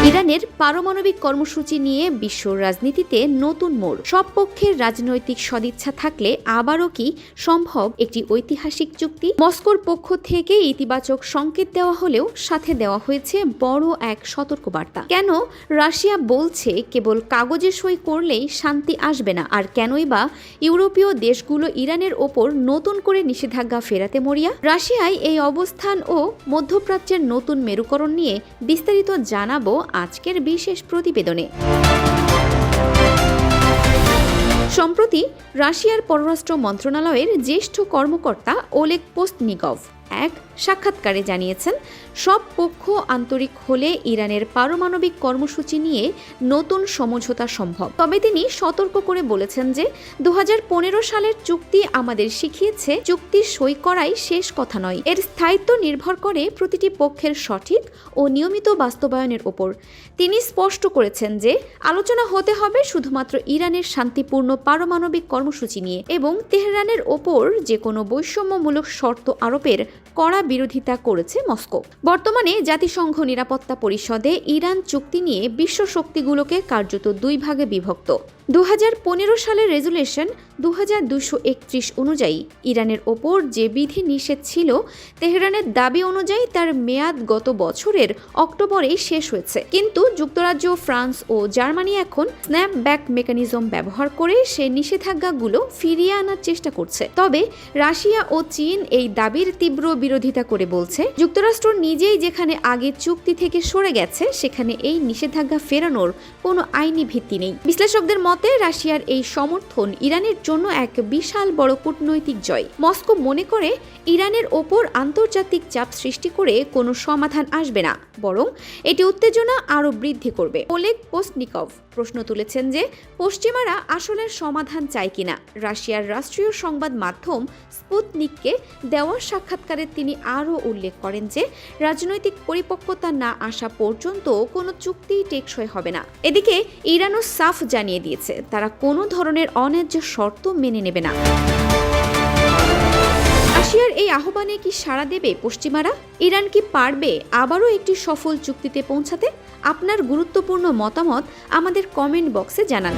ইরানের পারমাণবিক কর্মসূচি নিয়ে বিশ্ব রাজনীতিতে নতুন মোড়। সব পক্ষের রাজনৈতিক সদিচ্ছা থাকলে আবারও কি সম্ভব একটি ঐতিহাসিক চুক্তি? মস্কোর পক্ষ থেকে ইতিবাচক সংকেত দেওয়া হলেও সাথে দেওয়া হয়েছে বড় এক সতর্কবার্তা। কেন রাশিয়া বলছে কেবল কাগজে সই করলেই শান্তি আসবে না, আর কেনই বা ইউরোপীয় দেশগুলো ইরানের ওপর নতুন করে নিষেধাজ্ঞা ফেরাতে মরিয়া? রাশিয়ায় এই অবস্থান ও মধ্যপ্রাচ্যের নতুন মেরুকরণ নিয়ে বিস্তারিত জানাবো আজকের বিশেষ প্রতিবেদনে। সম্প্রতি রাশিয়ার পররাষ্ট্র মন্ত্রণালয়ের জ্যেষ্ঠ কর্মকর্তা ওলেগ পোস্টনিকভ এক সাক্ষাৎকারে জানিয়েছেন, সব পক্ষ আন্তরিক হলে ইরানের পারমাণবিক কর্মসূচি নিয়ে নতুন সমঝোতা সম্ভব। তবে তিনি সতর্ক করে বলেছেন যে 2015 সালের চুক্তি আমাদের শিখিয়েছে চুক্তি সই করাই শেষ কথা নয়, এর স্থায়িত্ব নির্ভর করে প্রতিটি পক্ষের সঠিক ও নিয়মিত বাস্তবায়নের ওপর। তিনি স্পষ্ট করেছেন যে আলোচনা হতে হবে শুধুমাত্র ইরানের শান্তিপূর্ণ পারমাণবিক কর্মসূচি নিয়ে এবং তেহরানের ওপর যে কোনো বৈষম্যমূলক শর্ত আরোপের কড়া বিরোধিতা করেছে মস্কো। বর্তমানে জাতিসংঘ নিরাপত্তা পরিষদে ইরান চুক্তি নিয়ে বিশ্ব শক্তিগুলোকে কার্যত দুই ভাগে বিভক্ত। 2015 সালের রেজুলেশন 2231 অনুযায়ী ইরানের ওপর যে বিধি নিষেধ ছিল, তেহরানের দাবি অনুযায়ী তার মেয়াদ গত বছরের অক্টোবরেই শেষ হয়েছে। কিন্তু যুক্তরাজ্য, ফ্রান্স ও জার্মানি এখন স্ন্যাপব্যাক মেকানিজম ব্যবহার করে সেই নিষেধাজ্ঞাগুলো ফিরিয়ে আনার চেষ্টা করছে। তবে রাশিয়া ও চীন এই দাবির তীব্র বিরোধিতা করে বলছে, যুক্তরাষ্ট্র নিজেই যেখানে আগে চুক্তি থেকে সরে গেছে সেখানে এই নিষেধাজ্ঞা ফেরানোর কোনো আইনি ভিত্তি নেই। বিশ্লেষকদের মতে রাশিয়ার এই সমর্থন ইরানের জন্য এক বিশাল বড় কূটনৈতিক জয়। মস্কো মনে করে ইরানের ওপর আন্তর্জাতিক চাপ সৃষ্টি করে কোনো সমাধান আসবে না, বরং এটি উত্তেজনা আরও বৃদ্ধি করবে। ওলেগ পোস্টনিকভ প্রশ্ন তুলেছেন যে পশ্চিমারা আসলে সমাধান চায় কিনা। রাশিয়ার রাষ্ট্রীয় সংবাদ মাধ্যম স্পুতনিককে দেওয়া সাক্ষাৎকারে তিনি আরও উল্লেখ করেন যে রাজনৈতিক পরিপক্কতা না আসা পর্যন্ত কোনো চুক্তি টেকসই হবে না। এদিকে ইরানও সাফ জানিয়ে দিয়েছে তারা কোনো ধরনের অন্যায্য শর্ত মেনে নেবে না। রাশিয়ার এই আহ্বানে কি সাড়া দেবে পশ্চিমারা? ইরান কি পারবে আবারও একটি সফল চুক্তিতে পৌঁছাতে? আপনার গুরুত্বপূর্ণ মতামত আমাদের কমেন্ট বক্সে জানান।